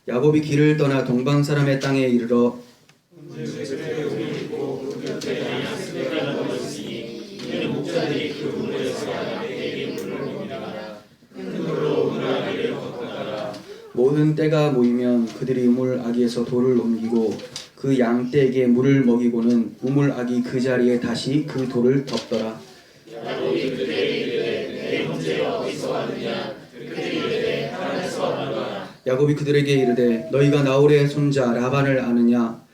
야곱이 길을 떠나 동방 사람의 땅에 이르러 모든 때가 모이면 그들이 우물 아기에서 돌을 옮기고 그 양떼에게 물을 먹이고는 우물 아기 그 자리에 다시 그 돌을 덮더라. 야곱이 그들에게 이르되 내 형제가 어디서 왔느냐? 그들이 이르되 하란에서 왔노라. 야곱이 그들에게 이르되 너희가 나홀의 손자 라반을 아느냐?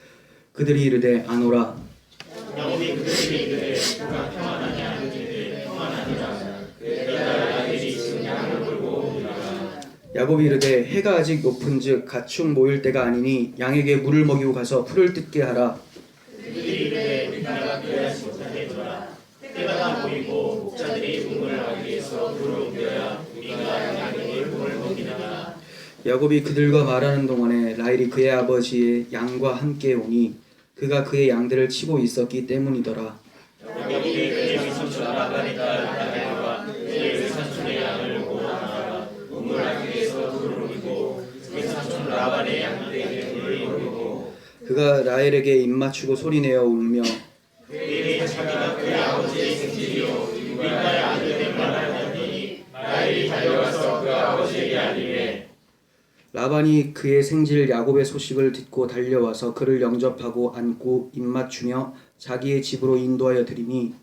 그들이 이르되 아노라. 야곱이 그들에게 이르되 그가 평안하냐? 그들이 평안하니라. 그가 라헬이 지금 양을 몰고 오니라. 야곱이 이르되 해가 아직 높은즉 가축 모일 때가 아니니 양에게 물을 먹이고 가서 풀을 뜯게 하라. 그들이 이르되 우리가 그래야지 못하겠노라. 때가 다 보이고 목자들이 우물 아기에서 돌을 옮겨야 우리가 양에게 물을 먹이나라. 야곱이 그들과 말하는 동안에 라헬이 그의 아버지의 양과 함께 오니 그가 그의 양들을 치고 있었기 때문이더라. 야곱이 그의 삼촌 라반의 딸 라헬과 그의 삼촌의 양을 모으다가 우물 아기에서 돌을 옮기고 그의 삼촌 라반의 양들에게 물을 먹이고 그가 라헬에게 입맞추고 소리내어 울며 그에게 자기가 그의 아버지의 생질이요 육가의 아들된 말하였더니 라헬이 달려가서 그 아버지에게 알리매 라반이 그의 생질 야곱의 소식을 듣고 달려와서 그를 영접하고 안고 입맞추며 자기의 집으로 인도하여 드리니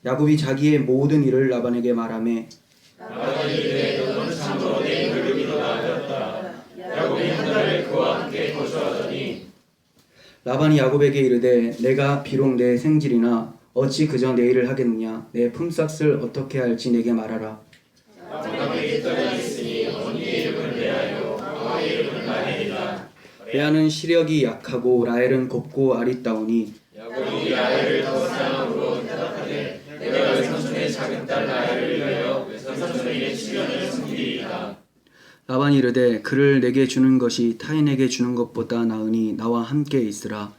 야곱이 자기의 모든 일을 라반에게 말하매 라반이 이르되 너는 참으로 내 일을 믿어라 하였다. 야곱이 한 달을 그와 함께 거주하더니 라반이 야곱에게 이르되 내가 비록 내 생질이나 어찌 그저 내 일을 하겠느냐? 내 품삯을 어떻게 할지 내게 말하라. 야곱에게 떠나있으니 언니의 이름을 레아요 아와의 이름은 라헬이라. 레아는 시력이 약하고 라헬은 곱고 아리따우니 야곱이 라헬을 더 사랑함으로 대답하되 내가 외삼촌의 작은 딸 라헬을 위하여 외삼촌에게 시련을 섬기리이다. 라반이 이르되 그를 내게 주는 것이 타인에게 주는 것보다 나으니 나와 함께 있으라.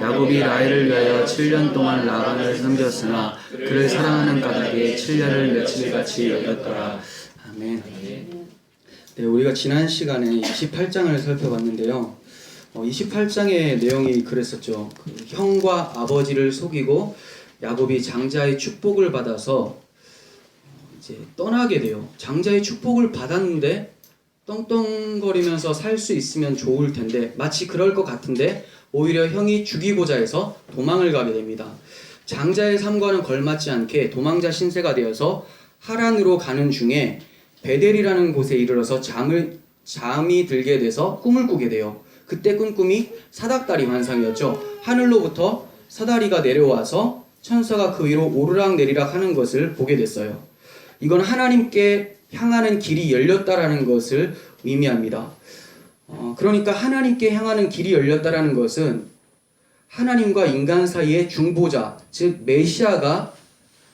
야곱이 라헬을 위하여 7년 동안 라반을 섬겼으나 그를 사랑하는 까닭에 7년을 며칠같이 여겼더라. 아멘. 네, 우리가 지난 시간에 28장을 살펴봤는데요. 28장의 내용이 그랬었죠. 그 형과 아버지를 속이고 야곱이 장자의 축복을 받아서 이제 떠나게 돼요. 장자의 축복을 받았는데 떵떵거리면서 살 수 있으면 좋을 텐데 마치 그럴 것 같은데 오히려 형이 죽이고자 해서 도망을 가게 됩니다. 장자의 삶과는 걸맞지 않게 도망자 신세가 되어서 하란으로 가는 중에 베델이라는 곳에 이르러서 잠이 들게 돼서 꿈을 꾸게 돼요. 그때 꾼 꿈이 사닥다리 환상이었죠. 하늘로부터 사다리가 내려와서 천사가 그 위로 오르락내리락 하는 것을 보게 됐어요. 이건 하나님께 향하는 길이 열렸다라는 것을 의미합니다. 그러니까 하나님께 향하는 길이 열렸다라는 것은 하나님과 인간 사이의 중보자, 즉 메시아가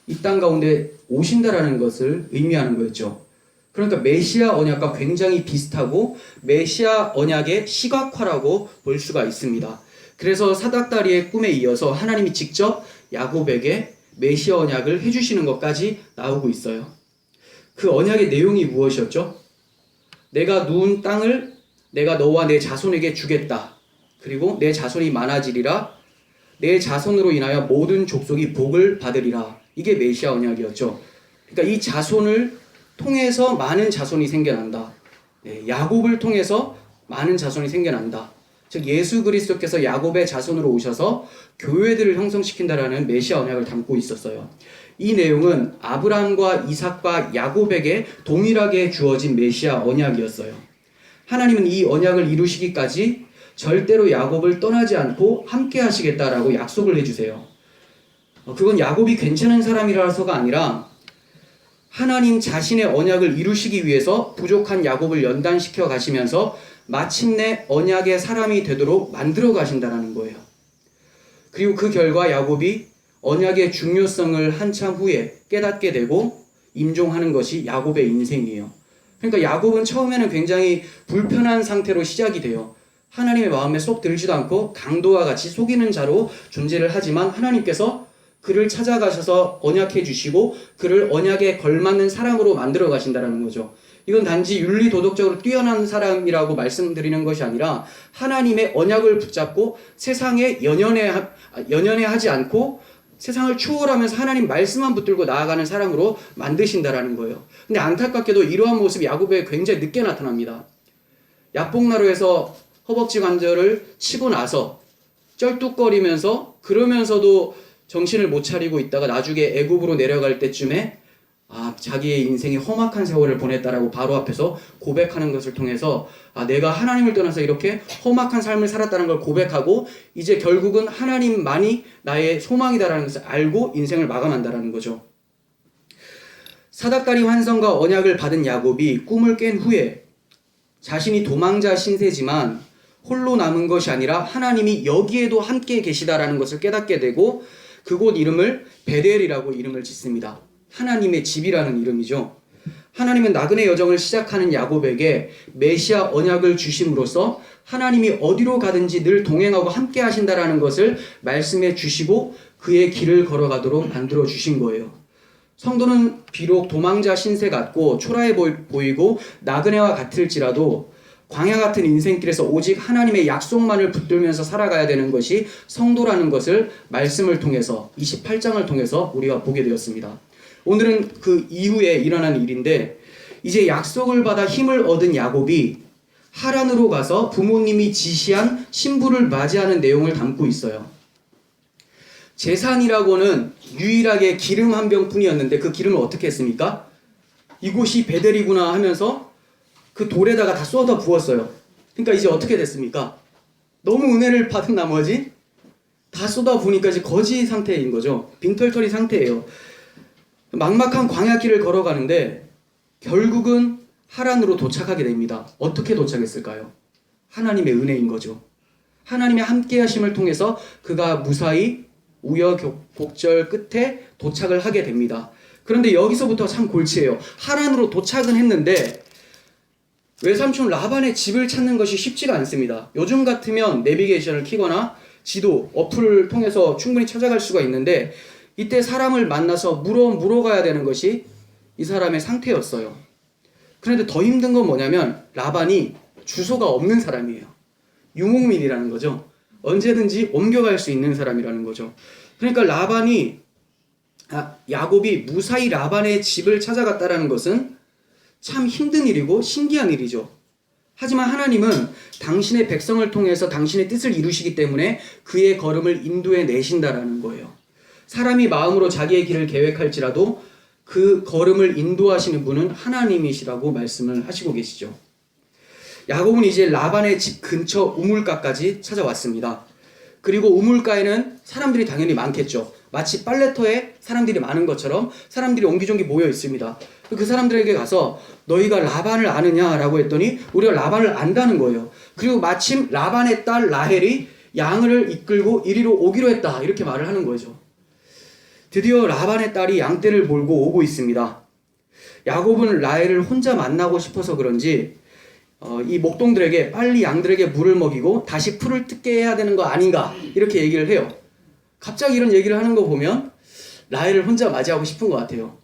이 땅 가운데 오신다라는 것을 의미하는 거였죠. 그러니까 메시아 언약과 굉장히 비슷하고 메시아 언약의 시각화라고 볼 수가 있습니다. 그래서 사닥다리의 꿈에 이어서 하나님이 직접 야곱에게 메시아 언약을 해주시는 것까지 나오고 있어요. 그 언약의 내용이 무엇이었죠? 내가 누운 땅을 내가 너와 내 자손에게 주겠다. 그리고 내 자손이 많아지리라. 내 자손으로 인하여 모든 족속이 복을 받으리라. 이게 메시아 언약이었죠. 그러니까 이 자손을 통해서 많은 자손이 생겨난다. 네, 야곱을 통해서 많은 자손이 생겨난다. 즉 예수 그리스도께서 야곱의 자손으로 오셔서 교회들을 형성시킨다라는 메시아 언약을 담고 있었어요. 이 내용은 아브라함과 이삭과 야곱에게 동일하게 주어진 메시아 언약이었어요. 하나님은 이 언약을 이루시기까지 절대로 야곱을 떠나지 않고 함께 하시겠다라고 약속을 해주세요. 그건 야곱이 괜찮은 사람이라서가 아니라 하나님 자신의 언약을 이루시기 위해서 부족한 야곱을 연단시켜 가시면서 마침내 언약의 사람이 되도록 만들어 가신다는 거예요. 그리고 그 결과 야곱이 언약의 중요성을 한참 후에 깨닫게 되고 임종하는 것이 야곱의 인생이에요. 그러니까 야곱은 처음에는 굉장히 불편한 상태로 시작이 돼요. 하나님의 마음에 쏙 들지도 않고 강도와 같이 속이는 자로 존재를 하지만 하나님께서 그를 찾아가셔서 언약해 주시고 그를 언약에 걸맞는 사람으로 만들어 가신다는 거죠. 이건 단지 윤리 도덕적으로 뛰어난 사람이라고 말씀드리는 것이 아니라 하나님의 언약을 붙잡고 세상에 연연해하지 않고 세상을 초월하면서 하나님 말씀만 붙들고 나아가는 사람으로 만드신다라는 거예요. 근데 안타깝게도 이러한 모습이 야곱에 굉장히 늦게 나타납니다. 야복나루에서 허벅지 관절을 치고 나서 쩔뚝거리면서 그러면서도 정신을 못 차리고 있다가 나중에 애굽으로 내려갈 때쯤에 자기의 인생이 험악한 세월을 보냈다라고 바로 앞에서 고백하는 것을 통해서 내가 하나님을 떠나서 이렇게 험악한 삶을 살았다는 걸 고백하고 이제 결국은 하나님만이 나의 소망이다라는 것을 알고 인생을 마감한다라는 거죠. 사닥다리 환상과 언약을 받은 야곱이 꿈을 깬 후에 자신이 도망자 신세지만 홀로 남은 것이 아니라 하나님이 여기에도 함께 계시다라는 것을 깨닫게 되고 그곳 이름을 베델이라고 이름을 짓습니다. 하나님의 집이라는 이름이죠. 하나님은 나그네 여정을 시작하는 야곱에게 메시아 언약을 주심으로써 하나님이 어디로 가든지 늘 동행하고 함께 하신다라는 것을 말씀해 주시고 그의 길을 걸어가도록 만들어 주신 거예요. 성도는 비록 도망자 신세 같고 초라해 보이고 나그네와 같을지라도 광야 같은 인생길에서 오직 하나님의 약속만을 붙들면서 살아가야 되는 것이 성도라는 것을 말씀을 통해서 28장을 통해서 우리가 보게 되었습니다. 오늘은 그 이후에 일어난 일인데 이제 약속을 받아 힘을 얻은 야곱이 하란으로 가서 부모님이 지시한 신부를 맞이하는 내용을 담고 있어요. 제산이라고는 유일하게 기름 한 병뿐이었는데 그 기름을 어떻게 했습니까? 이곳이 베델이구나 하면서 그 돌에다가 다 쏟아 부었어요. 그러니까 이제 어떻게 됐습니까? 너무 은혜를 받은 나머지 다 쏟아 부으니까 이제 거지 상태인 거죠. 빈털터리 상태예요. 막막한 광야길을 걸어가는데 결국은 하란으로 도착하게 됩니다. 어떻게 도착했을까요? 하나님의 은혜인 거죠. 하나님의 함께하심을 통해서 그가 무사히 우여곡절 끝에 도착을 하게 됩니다. 그런데 여기서부터 참 골치예요. 하란으로 도착은 했는데 외삼촌 라반의 집을 찾는 것이 쉽지가 않습니다. 요즘 같으면 내비게이션을 켜거나 지도 어플을 통해서 충분히 찾아갈 수가 있는데 이때 사람을 만나서 물어가야 되는 것이 이 사람의 상태였어요. 그런데 더 힘든 건 뭐냐면 라반이 주소가 없는 사람이에요. 유목민이라는 거죠. 언제든지 옮겨갈 수 있는 사람이라는 거죠. 그러니까 야곱이 무사히 라반의 집을 찾아갔다라는 것은 참 힘든 일이고 신기한 일이죠. 하지만 하나님은 당신의 백성을 통해서 당신의 뜻을 이루시기 때문에 그의 걸음을 인도해 내신다라는 거예요. 사람이 마음으로 자기의 길을 계획할지라도 그 걸음을 인도하시는 분은 하나님이시라고 말씀을 하시고 계시죠. 야곱은 이제 라반의 집 근처 우물가까지 찾아왔습니다. 그리고 우물가에는 사람들이 당연히 많겠죠. 마치 빨래터에 사람들이 많은 것처럼 사람들이 옹기종기 모여 있습니다. 그 사람들에게 가서 너희가 라반을 아느냐라고 했더니 우리가 라반을 안다는 거예요. 그리고 마침 라반의 딸 라헬이 양을 이끌고 이리로 오기로 했다 이렇게 말을 하는 거죠. 드디어 라반의 딸이 양떼를 몰고 오고 있습니다. 야곱은 라헬을 혼자 만나고 싶어서 그런지 이 목동들에게 빨리 양들에게 물을 먹이고 다시 풀을 뜯게 해야 되는 거 아닌가 이렇게 얘기를 해요. 갑자기 이런 얘기를 하는 거 보면 라헬을 혼자 맞이하고 싶은 것 같아요.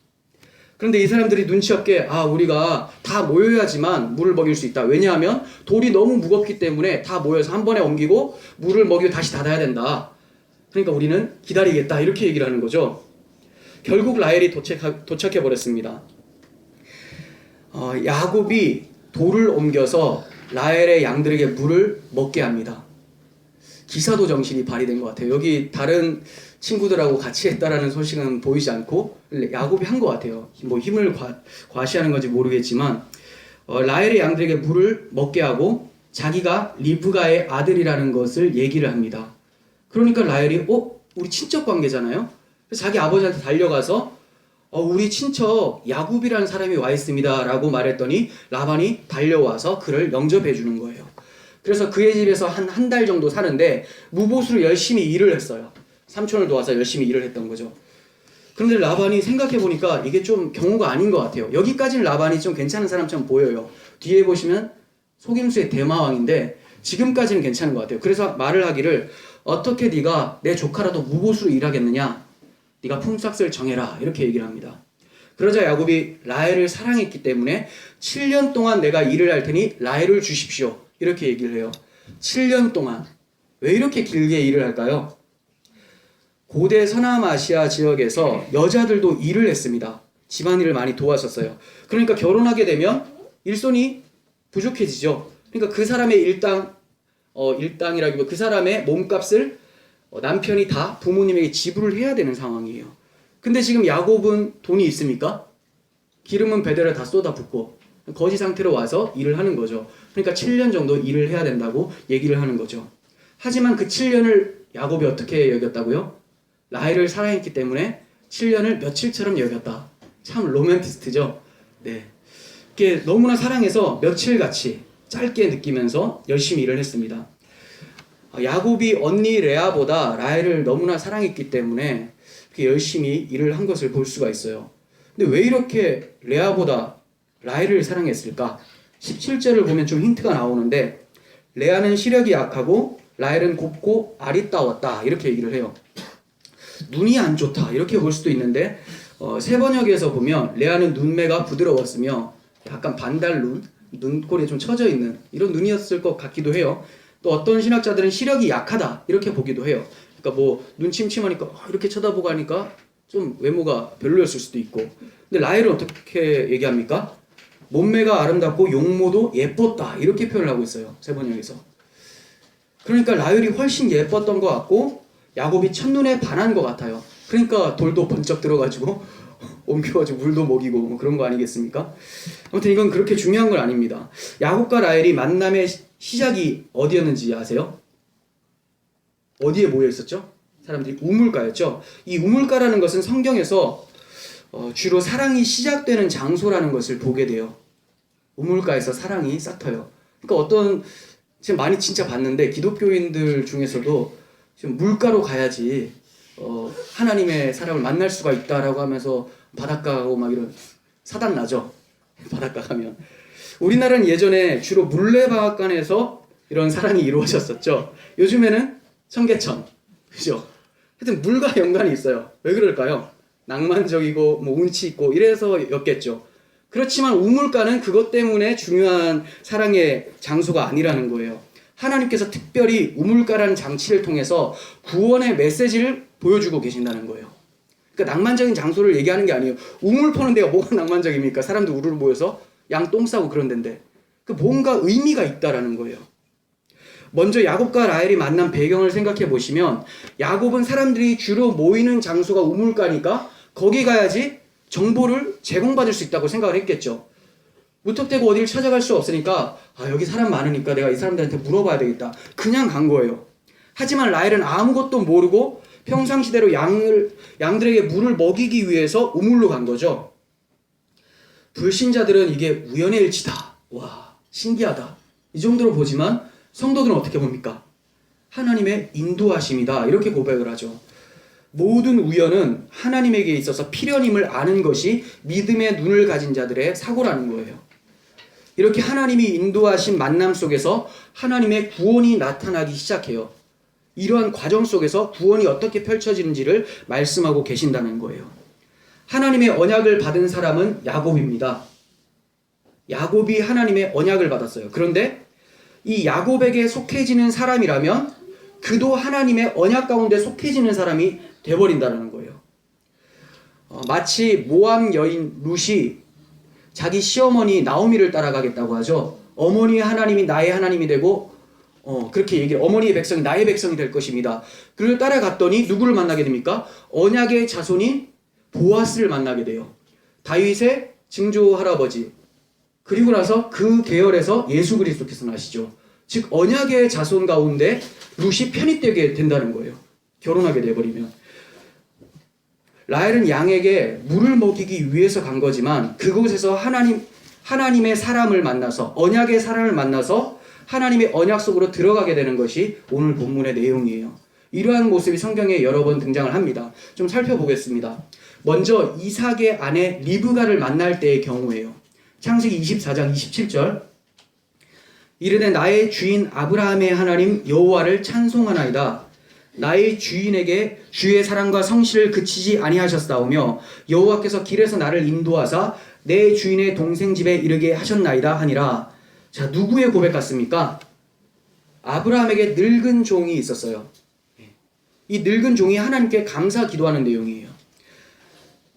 그런데 이 사람들이 눈치 없게 우리가 다 모여야지만 물을 먹일 수 있다. 왜냐하면 돌이 너무 무겁기 때문에 다 모여서 한 번에 옮기고 물을 먹이고 다시 닫아야 된다. 그러니까 우리는 기다리겠다 이렇게 얘기를 하는 거죠. 결국 라헬이 도착해 버렸습니다. 야곱이 돌을 옮겨서 라헬의 양들에게 물을 먹게 합니다. 기사도 정신이 발휘된 것 같아요. 여기 다른 친구들하고 같이 했다라는 소식은 보이지 않고 야곱이 한 것 같아요. 뭐 힘을 과시하는 건지 모르겠지만 라헬의 양들에게 물을 먹게 하고 자기가 리브가의 아들이라는 것을 얘기를 합니다. 그러니까 라헬이 우리 친척 관계잖아요. 그래서 자기 아버지한테 달려가서 우리 친척 야곱이라는 사람이 와 있습니다 라고 말했더니 라반이 달려와서 그를 영접해 주는 거예요. 그래서 그의 집에서 한 달 정도 사는데 무보수로 열심히 일을 했어요. 삼촌을 도와서 열심히 일을 했던 거죠. 그런데 라반이 생각해 보니까 이게 좀 경우가 아닌 것 같아요. 여기까지는 라반이 좀 괜찮은 사람처럼 보여요. 뒤에 보시면 속임수의 대마왕인데 지금까지는 괜찮은 것 같아요. 그래서 말을 하기를 어떻게 네가 내 조카라도 무보수로 일하겠느냐? 네가 품삯을 정해라 이렇게 얘기를 합니다. 그러자 야곱이 라헬을 사랑했기 때문에 7년 동안 내가 일을 할 테니 라헬을 주십시오. 이렇게 얘기를 해요. 7년 동안. 왜 이렇게 길게 일을 할까요? 고대 서남아시아 지역에서 여자들도 일을 했습니다. 집안일을 많이 도왔었어요. 그러니까 결혼하게 되면 일손이 부족해지죠. 그러니까 그 사람의 일당이라기보다 그 사람의 몸값을 남편이 다 부모님에게 지불을 해야 되는 상황이에요. 근데 지금 야곱은 돈이 있습니까? 기름은 배달에 다 쏟아붓고 거지 상태로 와서 일을 하는 거죠. 그러니까 7년 정도 일을 해야 된다고 얘기를 하는 거죠. 하지만 그 7년을 야곱이 어떻게 여겼다고요? 라헬을 사랑했기 때문에 7년을 며칠처럼 여겼다. 참 로맨티스트죠. 네, 이게 너무나 사랑해서 며칠같이 짧게 느끼면서 열심히 일을 했습니다. 야곱이 언니 레아보다 라헬을 너무나 사랑했기 때문에 그렇게 열심히 일을 한 것을 볼 수가 있어요. 근데 왜 이렇게 레아보다 라헬을 사랑했을까? 17절을 보면 좀 힌트가 나오는데 레아는 시력이 약하고 라헬은 곱고 아리따웠다 이렇게 얘기를 해요. 눈이 안 좋다 이렇게 볼 수도 있는데 새 번역에서 보면 레아는 눈매가 부드러웠으며 약간 반달눈, 눈꼬리에 좀 처져 있는 이런 눈이었을 것 같기도 해요. 또 어떤 신학자들은 시력이 약하다 이렇게 보기도 해요. 그러니까 뭐 눈 침침하니까 이렇게 쳐다보고 하니까 좀 외모가 별로였을 수도 있고. 근데 라헬은 어떻게 얘기합니까? 몸매가 아름답고 용모도 예뻤다 이렇게 표현을 하고 있어요. 새 번역에서. 그러니까 라헬이 훨씬 예뻤던 것 같고 야곱이 첫눈에 반한 것 같아요. 그러니까 돌도 번쩍 들어가지고 옮겨가지고 물도 먹이고 뭐 그런 거 아니겠습니까? 아무튼 이건 그렇게 중요한 건 아닙니다. 야곱과 라헬이 만남의 시작이 어디였는지 아세요? 어디에 모여 있었죠? 사람들이 우물가였죠. 이 우물가라는 것은 성경에서 주로 사랑이 시작되는 장소라는 것을 보게 돼요. 우물가에서 사랑이 싹터요. 그러니까 지금 많이 진짜 봤는데 기독교인들 중에서도 지금 물가로 가야지 하나님의 사람을 만날 수가 있다라고 하면서 바닷가 가고 막 이런 사단 나죠. 바닷가 가면. 우리나라는 예전에 주로 물레방앗간에서 이런 사랑이 이루어졌었죠. 요즘에는 청계천, 그죠? 하여튼 물과 연관이 있어요. 왜 그럴까요? 낭만적이고 뭐 운치 있고 이래서였겠죠. 그렇지만 우물가는 그것 때문에 중요한 사랑의 장소가 아니라는 거예요. 하나님께서 특별히 우물가라는 장치를 통해서 구원의 메시지를 보여주고 계신다는 거예요. 그러니까 낭만적인 장소를 얘기하는 게 아니에요. 우물 퍼는 데가 뭐가 낭만적입니까? 사람들 우르르 모여서 양 똥 싸고 그런 데인데 그 뭔가 의미가 있다라는 거예요. 먼저 야곱과 라헬이 만난 배경을 생각해 보시면 야곱은 사람들이 주로 모이는 장소가 우물가니까 거기 가야지 정보를 제공받을 수 있다고 생각을 했겠죠. 무턱대고 어디를 찾아갈 수 없으니까 여기 사람 많으니까 내가 이 사람들한테 물어봐야 되겠다. 그냥 간 거예요. 하지만 라헬은 아무것도 모르고 평상시대로 양들에게 물을 먹이기 위해서 우물로 간 거죠. 불신자들은 이게 우연의 일치다. 와, 신기하다. 이 정도로 보지만 성도들은 어떻게 봅니까? 하나님의 인도하심이다. 이렇게 고백을 하죠. 모든 우연은 하나님에게 있어서 필연임을 아는 것이 믿음의 눈을 가진 자들의 사고라는 거예요. 이렇게 하나님이 인도하신 만남 속에서 하나님의 구원이 나타나기 시작해요. 이러한 과정 속에서 구원이 어떻게 펼쳐지는지를 말씀하고 계신다는 거예요. 하나님의 언약을 받은 사람은 야곱입니다. 야곱이 하나님의 언약을 받았어요. 그런데 이 야곱에게 속해지는 사람이라면 그도 하나님의 언약 가운데 속해지는 사람이 돼버린다는 거예요. 마치 모압 여인 룻이 자기 시어머니 나오미를 따라가겠다고 하죠. 어머니의 하나님이 나의 하나님이 되고 그렇게 얘기해요. 어머니의 백성이 나의 백성이 될 것입니다. 그를 따라갔더니 누구를 만나게 됩니까? 언약의 자손인 보아스를 만나게 돼요. 다윗의 증조 할아버지. 그리고 나서 그 계열에서 예수 그리스도께서 나시죠. 즉 언약의 자손 가운데 룻이 편입되게 된다는 거예요. 결혼하게 돼버리면. 라헬은 양에게 물을 먹이기 위해서 간 거지만 그곳에서 하나님의 사람을 만나서 언약의 사람을 만나서 하나님의 언약 속으로 들어가게 되는 것이 오늘 본문의 내용이에요. 이러한 모습이 성경에 여러 번 등장을 합니다. 좀 살펴보겠습니다. 먼저 이삭의 아내 리브가를 만날 때의 경우예요. 창세기 24장 27절 이르되 나의 주인 아브라함의 하나님 여호와를 찬송하나이다. 나의 주인에게 주의 사랑과 성실을 그치지 아니하셨사오며 여호와께서 길에서 나를 인도하사 내 주인의 동생 집에 이르게 하셨나이다 하니라. 자, 누구의 고백 같습니까? 아브라함에게 늙은 종이 있었어요. 이 늙은 종이 하나님께 감사 기도하는 내용이에요.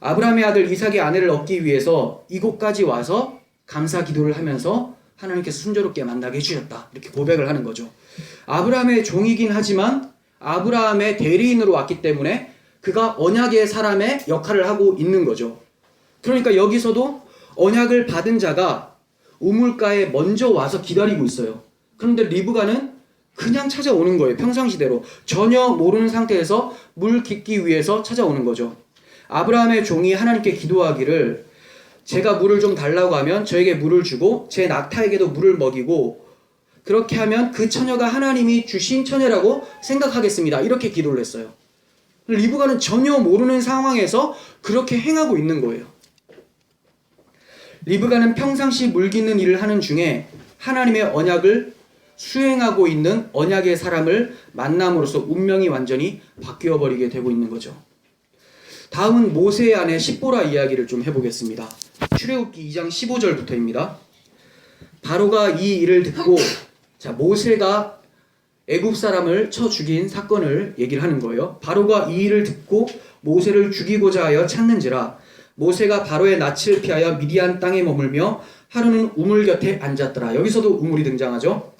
아브라함의 아들 이삭의 아내를 얻기 위해서 이곳까지 와서 감사 기도를 하면서 하나님께서 순조롭게 만나게 해주셨다, 이렇게 고백을 하는 거죠. 아브라함의 종이긴 하지만 아브라함의 대리인으로 왔기 때문에 그가 언약의 사람의 역할을 하고 있는 거죠. 그러니까 여기서도 언약을 받은 자가 우물가에 먼저 와서 기다리고 있어요. 그런데 리브가는 그냥 찾아오는 거예요. 평상시대로 전혀 모르는 상태에서 물 깃기 위해서 찾아오는 거죠. 아브라함의 종이 하나님께 기도하기를, 제가 물을 좀 달라고 하면 저에게 물을 주고 제 낙타에게도 물을 먹이고, 그렇게 하면 그 처녀가 하나님이 주신 처녀라고 생각하겠습니다, 이렇게 기도를 했어요. 리브가는 전혀 모르는 상황에서 그렇게 행하고 있는 거예요. 리브가는 평상시 물 깃는 일을 하는 중에 하나님의 언약을 수행하고 있는 언약의 사람을 만남으로써 운명이 완전히 바뀌어버리게 되고 있는 거죠. 다음은 모세의 아내 십보라 이야기를 좀 해보겠습니다. 출애굽기 2장 15절부터입니다. 바로가 이 일을 듣고, 자, 모세가 애굽 사람을 쳐 죽인 사건을 얘기를 하는 거예요. 바로가 이 일을 듣고 모세를 죽이고자 하여 찾는지라. 모세가 바로의 낯을 피하여 미디안 땅에 머물며 하루는 우물 곁에 앉았더라. 여기서도 우물이 등장하죠.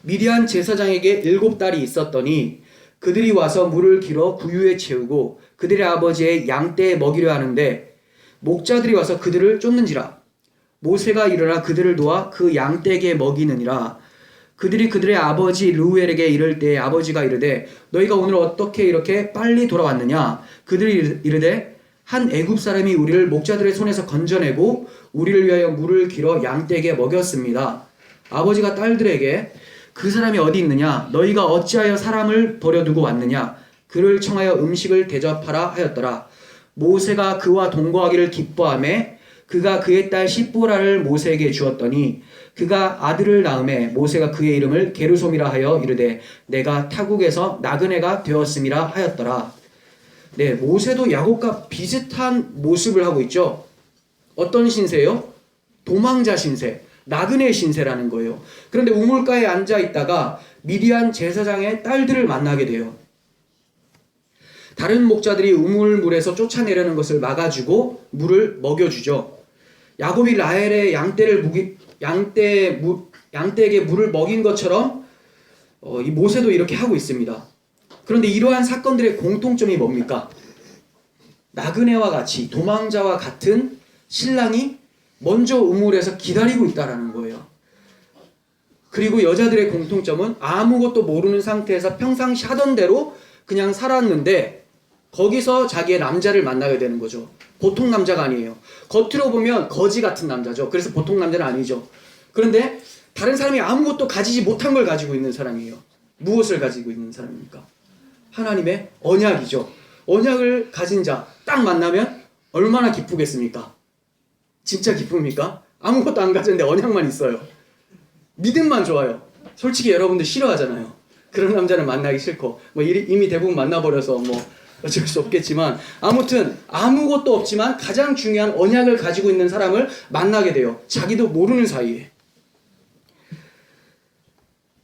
미디안 제사장에게 7딸이 있었더니 그들이 와서 물을 길어 구유에 채우고 그들의 아버지의 양떼에 먹이려 하는데 목자들이 와서 그들을 쫓는지라. 모세가 일어나 그들을 도와 그 양떼에게 먹이느니라. 그들이 그들의 아버지 르우엘에게 이를 때 아버지가 이르되 너희가 오늘 어떻게 이렇게 빨리 돌아왔느냐. 그들이 이르되 한 애굽 사람이 우리를 목자들의 손에서 건져내고 우리를 위하여 물을 길어 양떼에게 먹였습니다. 아버지가 딸들에게 그 사람이 어디 있느냐? 너희가 어찌하여 사람을 버려두고 왔느냐? 그를 청하여 음식을 대접하라 하였더라. 모세가 그와 동거하기를 기뻐하매 그가 그의 딸 십보라를 모세에게 주었더니 그가 아들을 낳음에 모세가 그의 이름을 게르솜이라 하여 이르되 내가 타국에서 나그네가 되었음이라 하였더라. 네, 모세도 야곱과 비슷한 모습을 하고 있죠. 어떤 신세요? 도망자 신세, 나그네 신세라는 거예요. 그런데 우물가에 앉아 있다가 미디안 제사장의 딸들을 만나게 돼요. 다른 목자들이 우물물에서 쫓아내려는 것을 막아주고 물을 먹여주죠. 야곱이 라헬의 양떼에게 물을 먹인 것처럼 이 모세도 이렇게 하고 있습니다. 그런데 이러한 사건들의 공통점이 뭡니까? 나그네와 같이, 도망자와 같은 신랑이 먼저 우물에서 기다리고 있다는 거예요. 그리고 여자들의 공통점은 아무것도 모르는 상태에서 평상시 하던 대로 그냥 살았는데 거기서 자기의 남자를 만나게 되는 거죠. 보통 남자가 아니에요. 겉으로 보면 거지 같은 남자죠. 그래서 보통 남자는 아니죠. 그런데 다른 사람이 아무것도 가지지 못한 걸 가지고 있는 사람이에요. 무엇을 가지고 있는 사람입니까? 하나님의 언약이죠. 언약을 가진 자 딱 만나면 얼마나 기쁘겠습니까? 진짜 기쁩니까? 아무것도 안 가졌는데 언약만 있어요. 믿음만 좋아요. 솔직히 여러분들 싫어하잖아요. 그런 남자는 만나기 싫고 이미 대부분 만나버려서 어쩔 수 없겠지만, 아무튼 아무것도 없지만 가장 중요한 언약을 가지고 있는 사람을 만나게 돼요. 자기도 모르는 사이에.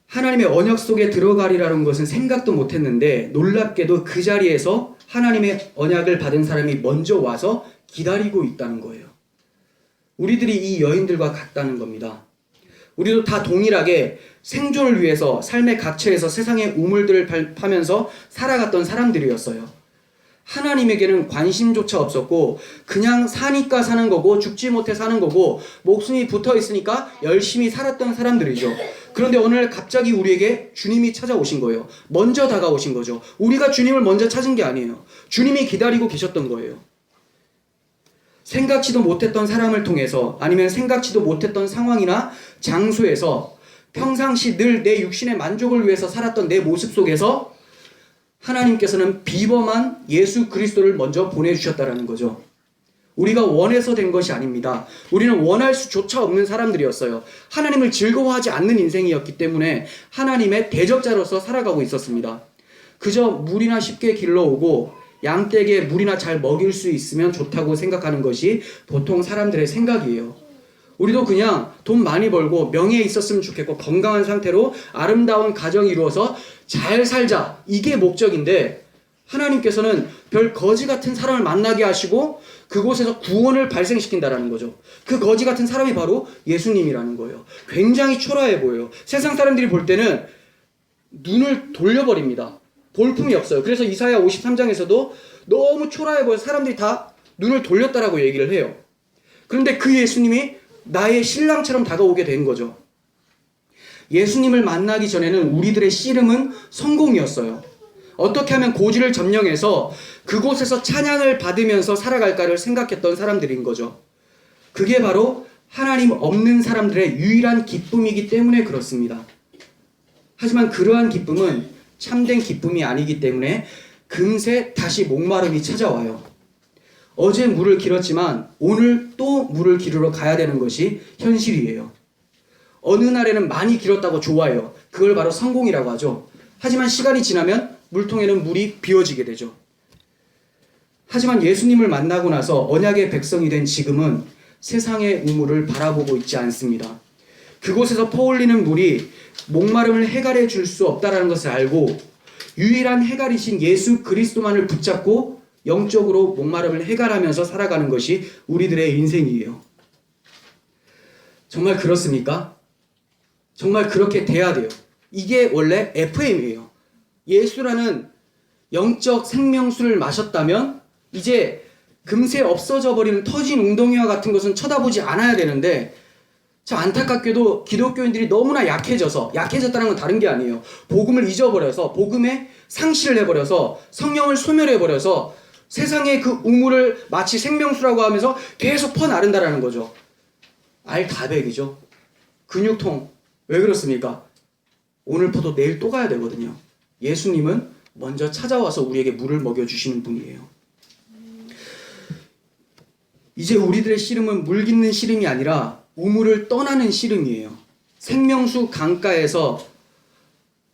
하나님의 언약 속에 들어가리라는 것은 생각도 못했는데 놀랍게도 그 자리에서 하나님의 언약을 받은 사람이 먼저 와서 기다리고 있다는 거예요. 우리들이 이 여인들과 같다는 겁니다. 우리도 다 동일하게 생존을 위해서 삶의 각처에서 세상의 우물들을 파면서 살아갔던 사람들이었어요. 하나님에게는 관심조차 없었고 그냥 사니까 사는 거고 죽지 못해 사는 거고 목숨이 붙어 있으니까 열심히 살았던 사람들이죠. 그런데 어느 날 갑자기 우리에게 주님이 찾아오신 거예요. 먼저 다가오신 거죠. 우리가 주님을 먼저 찾은 게 아니에요. 주님이 기다리고 계셨던 거예요. 생각지도 못했던 사람을 통해서, 아니면 생각지도 못했던 상황이나 장소에서 평상시 늘 내 육신의 만족을 위해서 살았던 내 모습 속에서 하나님께서는 비범한 예수 그리스도를 먼저 보내주셨다는 거죠. 우리가 원해서 된 것이 아닙니다. 우리는 원할 수조차 없는 사람들이었어요. 하나님을 즐거워하지 않는 인생이었기 때문에 하나님의 대적자로서 살아가고 있었습니다. 그저 물이나 쉽게 길러오고 양떼에게 물이나 잘 먹일 수 있으면 좋다고 생각하는 것이 보통 사람들의 생각이에요. 우리도 그냥 돈 많이 벌고 명예 있었으면 좋겠고 건강한 상태로 아름다운 가정 이루어서 잘 살자, 이게 목적인데, 하나님께서는 별 거지 같은 사람을 만나게 하시고 그곳에서 구원을 발생시킨다라는 거죠. 그 거지 같은 사람이 바로 예수님이라는 거예요. 굉장히 초라해 보여요. 세상 사람들이 볼 때는 눈을 돌려버립니다. 볼품이 없어요. 그래서 이사야 53장에서도 너무 초라해 보여서 사람들이 다 눈을 돌렸다라고 얘기를 해요. 그런데 그 예수님이 나의 신랑처럼 다가오게 된 거죠. 예수님을 만나기 전에는 우리들의 씨름은 성공이었어요. 어떻게 하면 고지를 점령해서 그곳에서 찬양을 받으면서 살아갈까를 생각했던 사람들인 거죠. 그게 바로 하나님 없는 사람들의 유일한 기쁨이기 때문에 그렇습니다. 하지만 그러한 기쁨은 참된 기쁨이 아니기 때문에 금세 다시 목마름이 찾아와요. 어제 물을 길었지만 오늘 또 물을 기르러 가야 되는 것이 현실이에요. 어느 날에는 많이 길었다고 좋아해요. 그걸 바로 성공이라고 하죠. 하지만 시간이 지나면 물통에는 물이 비워지게 되죠. 하지만 예수님을 만나고 나서 언약의 백성이 된 지금은 세상의 우물을 바라보고 있지 않습니다. 그곳에서 퍼올리는 물이 목마름을 해결해 줄 수 없다는 것을 알고 유일한 해결이신 예수 그리스도만을 붙잡고 영적으로 목마름을 해결하면서 살아가는 것이 우리들의 인생이에요. 정말 그렇습니까? 정말 그렇게 돼야 돼요. 이게 원래 FM이에요. 예수라는 영적 생명수를 마셨다면 이제 금세 없어져 버리는 터진 웅덩이와 같은 것은 쳐다보지 않아야 되는데, 참 안타깝게도 기독교인들이 너무나 약해졌다는 건 다른 게 아니에요. 복음을 잊어버려서, 복음에 상실을 해버려서, 성령을 소멸해버려서 세상의 그 우물을 마치 생명수라고 하면서 계속 퍼나른다라는 거죠. 알다백이죠. 근육통. 왜 그렇습니까? 오늘 퍼도 내일 또 가야 되거든요. 예수님은 먼저 찾아와서 우리에게 물을 먹여주시는 분이에요. 이제 우리들의 씨름은 물 깃는 씨름이 아니라 우물을 떠나는 씨름이에요. 생명수 강가에서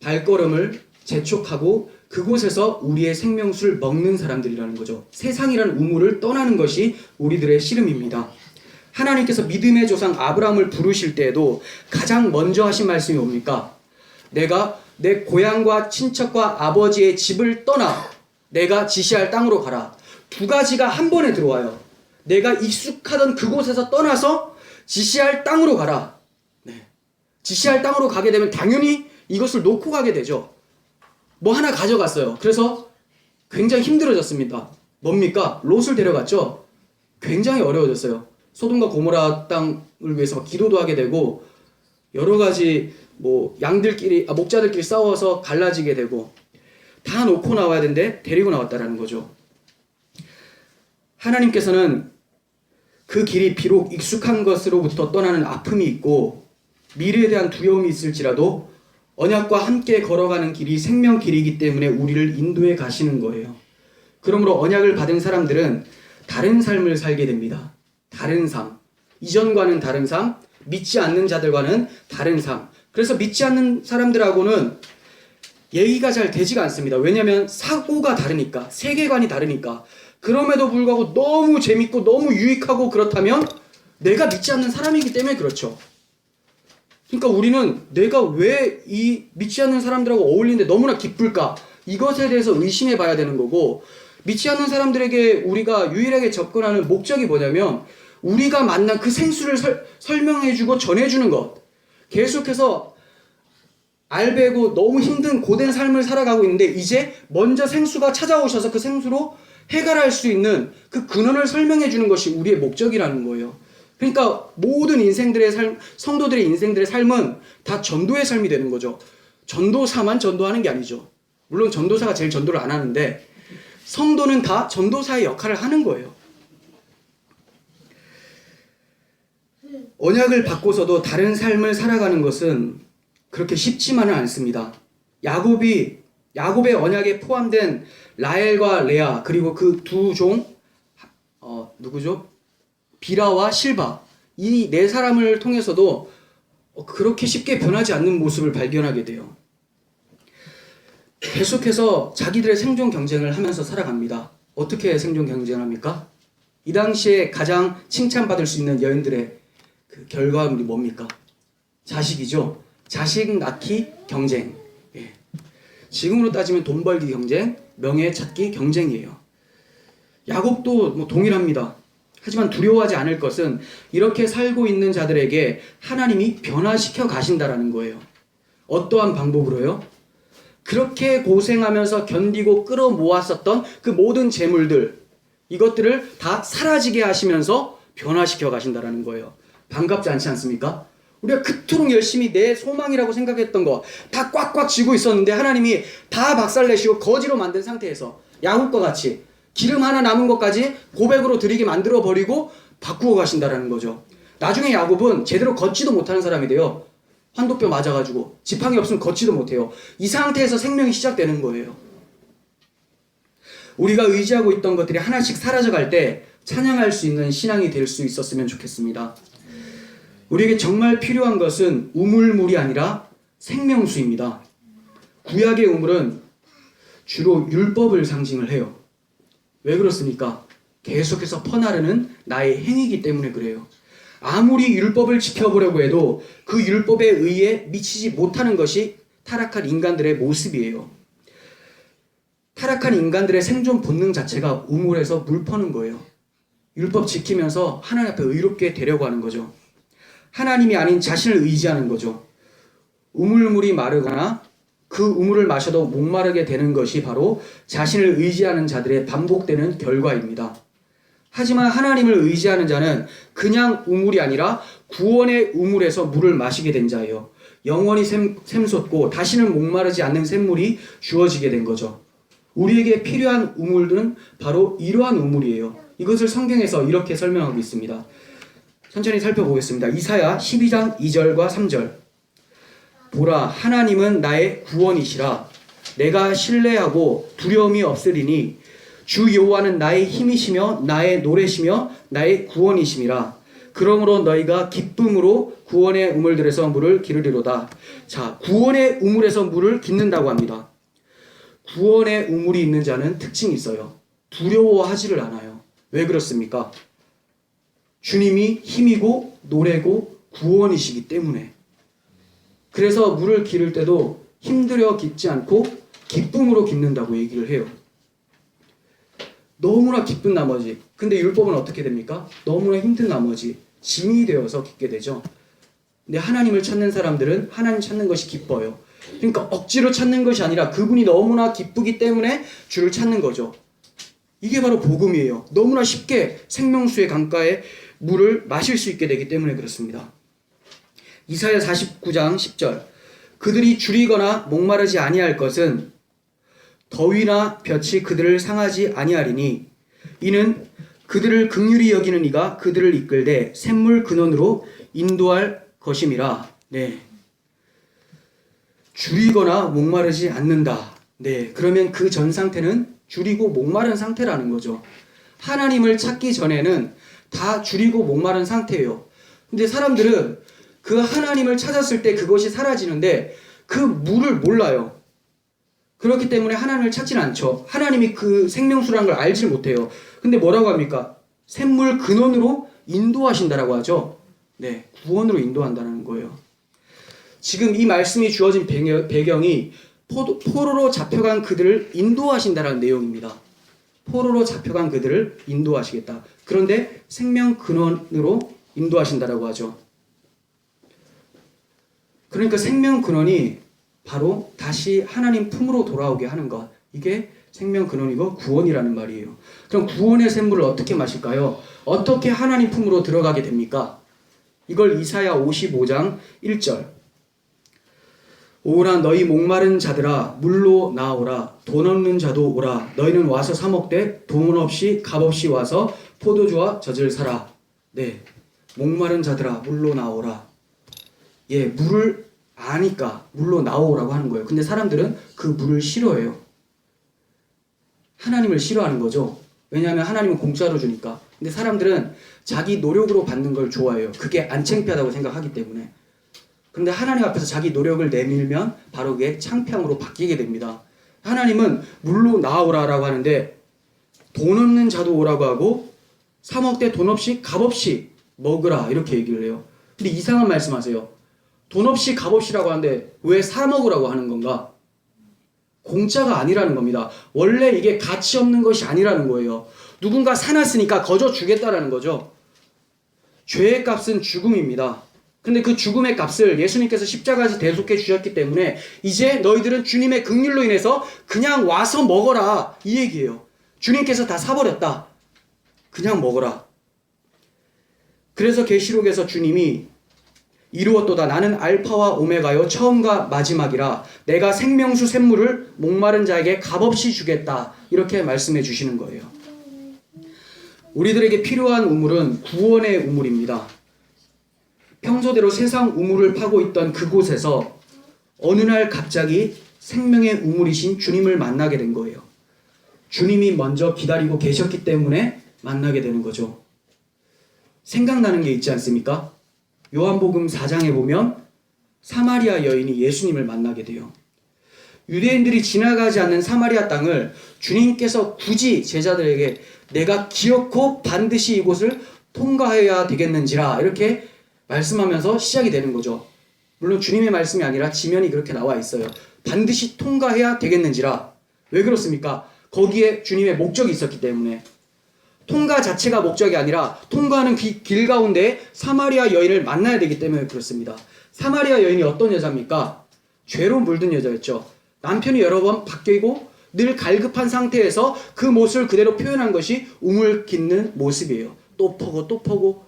발걸음을 재촉하고 그곳에서 우리의 생명수를 먹는 사람들이라는 거죠. 세상이라는 우물을 떠나는 것이 우리들의 씨름입니다. 하나님께서 믿음의 조상 아브라함을 부르실 때에도 가장 먼저 하신 말씀이 뭡니까? 내가 내 고향과 친척과 아버지의 집을 떠나 내가 지시할 땅으로 가라. 두 가지가 한 번에 들어와요. 내가 익숙하던 그곳에서 떠나서 지시할 땅으로 가라. 네. 지시할 땅으로 가게 되면 당연히 이것을 놓고 가게 되죠. 뭐 하나 가져갔어요. 그래서 굉장히 힘들어졌습니다. 뭡니까? 롯을 데려갔죠. 굉장히 어려워졌어요. 소돔과 고모라 땅을 위해서 기도도 하게 되고 여러 가지 목자들끼리 싸워서 갈라지게 되고 다 놓고 나와야 되는데 데리고 나왔다라는 거죠. 하나님께서는 그 길이 비록 익숙한 것으로부터 떠나는 아픔이 있고 미래에 대한 두려움이 있을지라도 언약과 함께 걸어가는 길이 생명 길이기 때문에 우리를 인도해 가시는 거예요. 그러므로 언약을 받은 사람들은 다른 삶을 살게 됩니다. 다른 삶. 이전과는 다른 삶, 믿지 않는 자들과는 다른 삶. 그래서 믿지 않는 사람들하고는 얘기가 잘 되지가 않습니다. 왜냐하면 사고가 다르니까, 세계관이 다르니까. 그럼에도 불구하고 너무 재밌고 너무 유익하고 그렇다면 내가 믿지 않는 사람이기 때문에 그렇죠. 그러니까 우리는 내가 왜 이 믿지 않는 사람들하고 어울리는데 너무나 기쁠까? 이것에 대해서 의심해 봐야 되는 거고, 믿지 않는 사람들에게 우리가 유일하게 접근하는 목적이 뭐냐면 우리가 만난 그 생수를 설명해주고 전해주는 것. 계속해서 알배고 너무 힘든 고된 삶을 살아가고 있는데 이제 먼저 생수가 찾아오셔서 그 생수로 해결할 수 있는 그 근원을 설명해주는 것이 우리의 목적이라는 거예요. 그러니까 모든 인생들의 삶, 성도들의 인생들의 삶은 다 전도의 삶이 되는 거죠. 전도사만 전도하는 게 아니죠. 물론 전도사가 제일 전도를 안 하는데 성도는 다 전도사의 역할을 하는 거예요. 언약을 받고서도 다른 삶을 살아가는 것은 그렇게 쉽지만은 않습니다. 야곱의 언약에 포함된 라헬과 레아 그리고 그 두 종 누구죠? 비라와 실바, 이 네 사람을 통해서도 그렇게 쉽게 변하지 않는 모습을 발견하게 돼요. 계속해서 자기들의 생존 경쟁을 하면서 살아갑니다. 어떻게 생존 경쟁을 합니까? 이 당시에 가장 칭찬받을 수 있는 여인들의 그 결과물이 뭡니까? 자식이죠. 자식 낳기 경쟁. 예. 지금으로 따지면 돈 벌기 경쟁, 명예 찾기 경쟁이에요. 야곱도 뭐 동일합니다. 하지만 두려워하지 않을 것은 이렇게 살고 있는 자들에게 하나님이 변화시켜 가신다라는 거예요. 어떠한 방법으로요? 그렇게 고생하면서 견디고 끌어모았었던 그 모든 재물들, 이것들을 다 사라지게 하시면서 변화시켜 가신다라는 거예요. 반갑지 않지 않습니까? 우리가 그토록 열심히 내 소망이라고 생각했던 거 다 꽉꽉 쥐고 있었는데 하나님이 다 박살내시고 거지로 만든 상태에서 야곱과 같이 기름 하나 남은 것까지 고백으로 드리게 만들어 버리고 바꾸어 가신다라는 거죠. 나중에 야곱은 제대로 걷지도 못하는 사람이 돼요. 환도뼈 맞아가지고 지팡이 없으면 걷지도 못해요. 이 상태에서 생명이 시작되는 거예요. 우리가 의지하고 있던 것들이 하나씩 사라져갈 때 찬양할 수 있는 신앙이 될 수 있었으면 좋겠습니다. 우리에게 정말 필요한 것은 우물물이 아니라 생명수입니다. 구약의 우물은 주로 율법을 상징을 해요. 왜 그렇습니까? 계속해서 퍼나르는 나의 행위이기 때문에 그래요. 아무리 율법을 지켜보려고 해도 그 율법에 의해 미치지 못하는 것이 타락한 인간들의 모습이에요. 타락한 인간들의 생존 본능 자체가 우물에서 물 퍼는 거예요. 율법 지키면서 하나님 앞에 의롭게 되려고 하는 거죠. 하나님이 아닌 자신을 의지하는 거죠. 우물물이 마르거나 그 우물을 마셔도 목마르게 되는 것이 바로 자신을 의지하는 자들의 반복되는 결과입니다. 하지만 하나님을 의지하는 자는 그냥 우물이 아니라 구원의 우물에서 물을 마시게 된 자예요. 영원히 샘솟고 다시는 목마르지 않는 샘물이 주어지게 된 거죠. 우리에게 필요한 우물들은 바로 이러한 우물이에요. 이것을 성경에서 이렇게 설명하고 있습니다. 천천히 살펴보겠습니다. 이사야 12장 2절과 3절. 보라, 하나님은 나의 구원이시라. 내가 신뢰하고 두려움이 없으리니 주 여호와는 나의 힘이시며 나의 노래시며 나의 구원이심이라. 그러므로 너희가 기쁨으로 구원의 우물들에서 물을 기르리로다. 자, 구원의 우물에서 물을 깃는다고 합니다. 구원의 우물이 있는 자는 특징이 있어요. 두려워하지를 않아요. 왜 그렇습니까? 주님이 힘이고 노래고 구원이시기 때문에. 그래서 물을 기를 때도 힘들여 깃지 않고 기쁨으로 깃는다고 얘기를 해요. 너무나 기쁜 나머지, 근데 율법은 어떻게 됩니까? 너무나 힘든 나머지 짐이 되어서 깃게 되죠. 근데 하나님을 찾는 사람들은 하나님 찾는 것이 기뻐요. 그러니까 억지로 찾는 것이 아니라 그분이 너무나 기쁘기 때문에 주를 찾는 거죠. 이게 바로 복음이에요. 너무나 쉽게 생명수의 강가에 물을 마실 수 있게 되기 때문에 그렇습니다. 이사야 49장 10절. 그들이 줄이거나 목마르지 아니할 것은 더위나 볕이 그들을 상하지 아니하리니 이는 그들을 긍휼히 여기는 이가 그들을 이끌되 샘물 근원으로 인도할 것임이라. 네. 줄이거나 목마르지 않는다. 네. 그러면 그 전 상태는 줄이고 목마른 상태라는 거죠. 하나님을 찾기 전에는 다 줄이고 목마른 상태예요. 근데 사람들은 그 하나님을 찾았을 때 그것이 사라지는데 그 물을 몰라요. 그렇기 때문에 하나님을 찾지는 않죠. 하나님이 그 생명수라는 걸 알지 못해요. 근데 뭐라고 합니까? 샘물 근원으로 인도하신다라고 하죠. 네, 구원으로 인도한다는 거예요. 지금 이 말씀이 주어진 배경이 포로로 잡혀간 그들을 인도하신다라는 내용입니다. 포로로 잡혀간 그들을 인도하시겠다. 그런데 생명 근원으로 인도하신다라고 하죠. 그러니까 생명 근원이 바로 다시 하나님 품으로 돌아오게 하는 것. 이게 생명 근원이고 구원이라는 말이에요. 그럼 구원의 샘물을 어떻게 마실까요? 어떻게 하나님 품으로 들어가게 됩니까? 이걸 이사야 55장 1절. 오라 너희 목마른 자들아 물로 나오라. 돈 없는 자도 오라. 너희는 와서 사 먹되 돈 없이 값 없이 와서 포도주와 젖을 사라. 네, 목마른 자들아 물로 나오라. 예, 물을 아니까 물로 나오라고 하는 거예요. 근데 사람들은 그 물을 싫어해요. 하나님을 싫어하는 거죠. 왜냐하면 하나님은 공짜로 주니까. 근데 사람들은 자기 노력으로 받는 걸 좋아해요. 그게 안 창피하다고 생각하기 때문에. 그런데 하나님 앞에서 자기 노력을 내밀면 바로 그게 창피함으로 바뀌게 됩니다. 하나님은 물로 나오라라고 하는데 돈 없는 자도 오라고 하고 사 먹되 돈 없이 값없이 먹으라 이렇게 얘기를 해요. 근데 이상한 말씀하세요. 돈 없이 값없이라고 하는데 왜 사 먹으라고 하는 건가? 공짜가 아니라는 겁니다. 원래 이게 가치 없는 것이 아니라는 거예요. 누군가 사놨으니까 거저 주겠다라는 거죠. 죄의 값은 죽음입니다. 근데 그 죽음의 값을 예수님께서 십자가에서 대속해 주셨기 때문에 이제 너희들은 주님의 긍휼로 인해서 그냥 와서 먹어라 이 얘기예요. 주님께서 다 사버렸다. 그냥 먹어라. 그래서 계시록에서 주님이 이루었도다. 나는 알파와 오메가요 처음과 마지막이라. 내가 생명수 샘물을 목마른 자에게 값없이 주겠다. 이렇게 말씀해 주시는 거예요. 우리들에게 필요한 우물은 구원의 우물입니다. 평소대로 세상 우물을 파고 있던 그곳에서 어느 날 갑자기 생명의 우물이신 주님을 만나게 된 거예요. 주님이 먼저 기다리고 계셨기 때문에 만나게 되는 거죠. 생각나는 게 있지 않습니까? 요한복음 4장에 보면 사마리아 여인이 예수님을 만나게 돼요. 유대인들이 지나가지 않는 사마리아 땅을 주님께서 굳이 제자들에게 내가 기어코 반드시 이곳을 통과해야 되겠는지라 이렇게 말씀하면서 시작이 되는 거죠. 물론 주님의 말씀이 아니라 지면이 그렇게 나와 있어요. 반드시 통과해야 되겠는지라. 왜 그렇습니까? 거기에 주님의 목적이 있었기 때문에. 통과 자체가 목적이 아니라 통과하는 길 가운데 사마리아 여인을 만나야 되기 때문에 그렇습니다. 사마리아 여인이 어떤 여자입니까? 죄로 물든 여자였죠. 남편이 여러 번 바뀌고 늘 갈급한 상태에서 그 모습을 그대로 표현한 것이 우물 깃는 모습이에요. 또 퍼고 또 퍼고.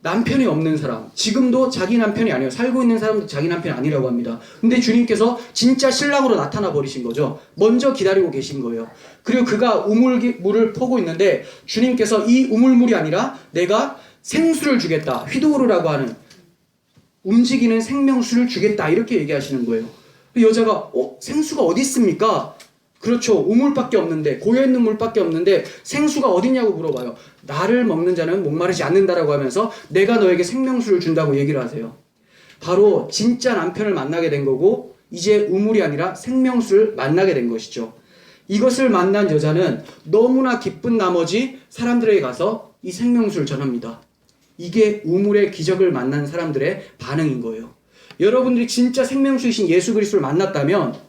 남편이 없는 사람, 지금도 자기 남편이 아니에요. 살고 있는 사람도 자기 남편이 아니라고 합니다. 근데 주님께서 진짜 신랑으로 나타나 버리신 거죠. 먼저 기다리고 계신 거예요. 그리고 그가 우물물을 퍼고 있는데 주님께서 이 우물물이 아니라 내가 생수를 주겠다. 휘도르라고 하는 움직이는 생명수를 주겠다. 이렇게 얘기하시는 거예요. 여자가 생수가 어디 있습니까? 그렇죠. 우물밖에 없는데, 고여있는 물밖에 없는데 생수가 어디냐고 물어봐요. 나를 먹는 자는 목마르지 않는다라고 하면서 내가 너에게 생명수를 준다고 얘기를 하세요. 바로 진짜 남편을 만나게 된 거고 이제 우물이 아니라 생명수를 만나게 된 것이죠. 이것을 만난 여자는 너무나 기쁜 나머지 사람들에게 가서 이 생명수를 전합니다. 이게 우물의 기적을 만난 사람들의 반응인 거예요. 여러분들이 진짜 생명수이신 예수 그리스도를 만났다면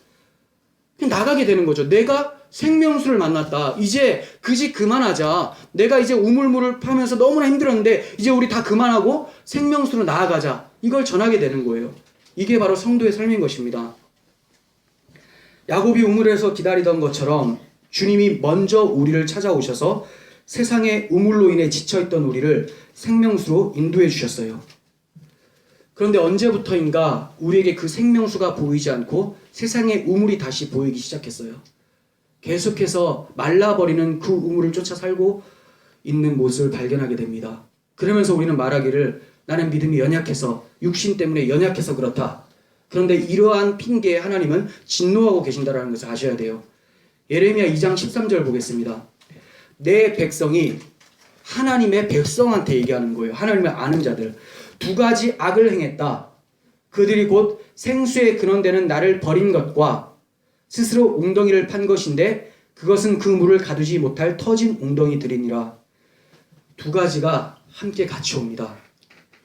그냥 나가게 되는 거죠. 내가 생명수를 만났다. 이제 그 집 그만하자. 내가 이제 우물물을 파면서 너무나 힘들었는데 이제 우리 다 그만하고 생명수로 나아가자. 이걸 전하게 되는 거예요. 이게 바로 성도의 삶인 것입니다. 야곱이 우물에서 기다리던 것처럼 주님이 먼저 우리를 찾아오셔서 세상의 우물로 인해 지쳐있던 우리를 생명수로 인도해 주셨어요. 그런데 언제부터인가 우리에게 그 생명수가 보이지 않고 세상의 우물이 다시 보이기 시작했어요. 계속해서 말라버리는 그 우물을 쫓아 살고 있는 모습을 발견하게 됩니다. 그러면서 우리는 말하기를 나는 믿음이 연약해서 육신 때문에 연약해서 그렇다. 그런데 이러한 핑계에 하나님은 진노하고 계신다는 것을 아셔야 돼요. 예레미야 2장 13절 보겠습니다. 내 백성이 하나님의 백성한테 얘기하는 거예요. 하나님의 아는 자들. 두 가지 악을 행했다. 그들이 곧 생수의 근원되는 나를 버린 것과 스스로 웅덩이를 판 것인데 그것은 그 물을 가두지 못할 터진 웅덩이들이니라. 두 가지가 함께 같이 옵니다.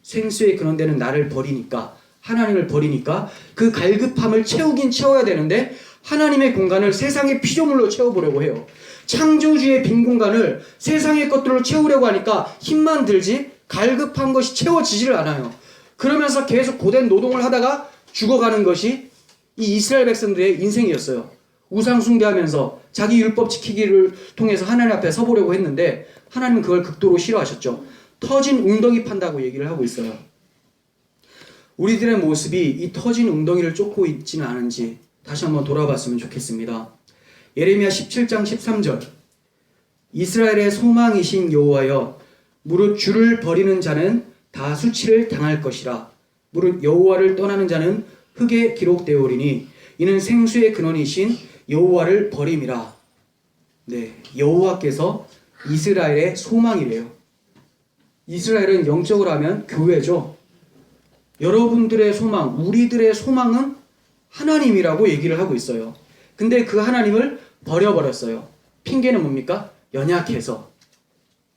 생수의 근원되는 나를 버리니까, 하나님을 버리니까 그 갈급함을 채우긴 채워야 되는데 하나님의 공간을 세상의 피조물로 채워보려고 해요. 창조주의 빈 공간을 세상의 것들로 채우려고 하니까 힘만 들지 갈급한 것이 채워지지를 않아요. 그러면서 계속 고된 노동을 하다가 죽어가는 것이 이 이스라엘 백성들의 인생이었어요. 우상 숭배하면서 자기 율법 지키기를 통해서 하나님 앞에 서보려고 했는데 하나님은 그걸 극도로 싫어하셨죠. 터진 웅덩이 판다고 얘기를 하고 있어요. 우리들의 모습이 이 터진 웅덩이를 쫓고 있지는 않은지 다시 한번 돌아봤으면 좋겠습니다. 예레미야 17장 13절 이스라엘의 소망이신 여호와여 무릇 주를 버리는 자는 다 수치를 당할 것이라. 무릇 여호와를 떠나는 자는 흙에 기록되오리니 이는 생수의 근원이신 여호와를 버림이라. 네, 여호와께서 이스라엘의 소망이래요. 이스라엘은 영적으로 하면 교회죠. 여러분들의 소망, 우리들의 소망은 하나님이라고 얘기를 하고 있어요. 근데 그 하나님을 버려버렸어요. 핑계는 뭡니까? 연약해서.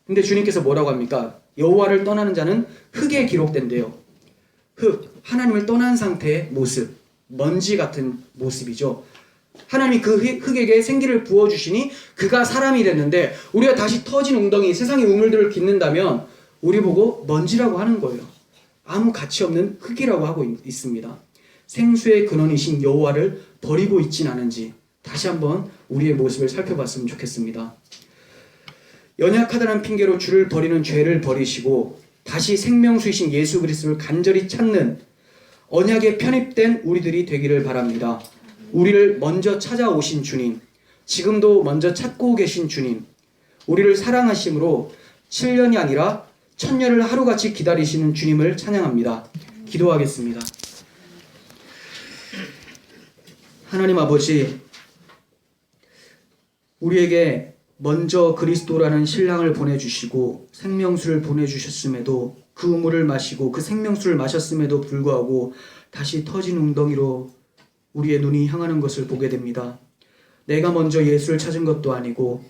근데 주님께서 뭐라고 합니까? 여호와를 떠나는 자는 흙에 기록된대요. 흙, 하나님을 떠난 상태의 모습, 먼지 같은 모습이죠. 하나님이 그 흙에게 생기를 부어주시니 그가 사람이 됐는데, 우리가 다시 터진 웅덩이, 세상의 우물들을 깃는다면 우리 보고 먼지라고 하는 거예요. 아무 가치 없는 흙이라고 하고 있습니다. 생수의 근원이신 여호와를 버리고 있진 않은지 다시 한번 우리의 모습을 살펴봤으면 좋겠습니다. 연약하다는 핑계로 주를 버리는 죄를 버리시고 다시 생명수이신 예수 그리스도를 간절히 찾는 언약에 편입된 우리들이 되기를 바랍니다. 우리를 먼저 찾아오신 주님, 지금도 먼저 찾고 계신 주님, 우리를 사랑하심으로 7년이 아니라 1000년을 하루같이 기다리시는 주님을 찬양합니다. 기도하겠습니다. 하나님 아버지, 우리에게 먼저 그리스도라는 신랑을 보내주시고 생명수를 보내주셨음에도 그 우물을 마시고 그 생명수를 마셨음에도 불구하고 다시 터진 웅덩이로 우리의 눈이 향하는 것을 보게 됩니다. 내가 먼저 예수를 찾은 것도 아니고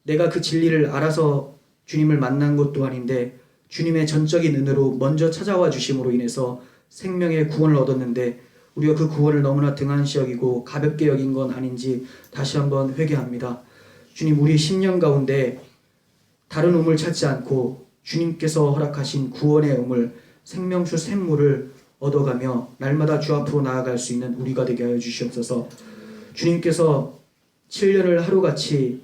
내가 그 진리를 알아서 주님을 만난 것도 아닌데 주님의 전적인 은혜로 먼저 찾아와 주심으로 인해서 생명의 구원을 얻었는데 우리가 그 구원을 너무나 등한시 여기고 가볍게 여긴 건 아닌지 다시 한번 회개합니다. 주님, 우리 10년 가운데 다른 우물 찾지 않고 주님께서 허락하신 구원의 우물, 생명수 샘물을 얻어가며 날마다 주 앞으로 나아갈 수 있는 우리가 되게 하여 주시옵소서. 주님께서 7년을 하루같이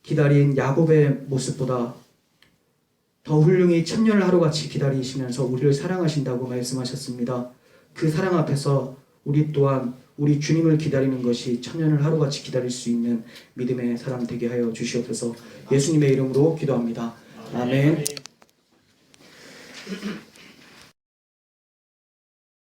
기다린 야곱의 모습보다 더 훌륭히 1000년을 하루같이 기다리시면서 우리를 사랑하신다고 말씀하셨습니다. 그 사랑 앞에서 우리 또한 우리 주님을 기다리는 것이 1000년을 하루같이 기다릴 수 있는 믿음의 사람 되게 하여 주시옵소서. 예수님의 이름으로 기도합니다. 아멘.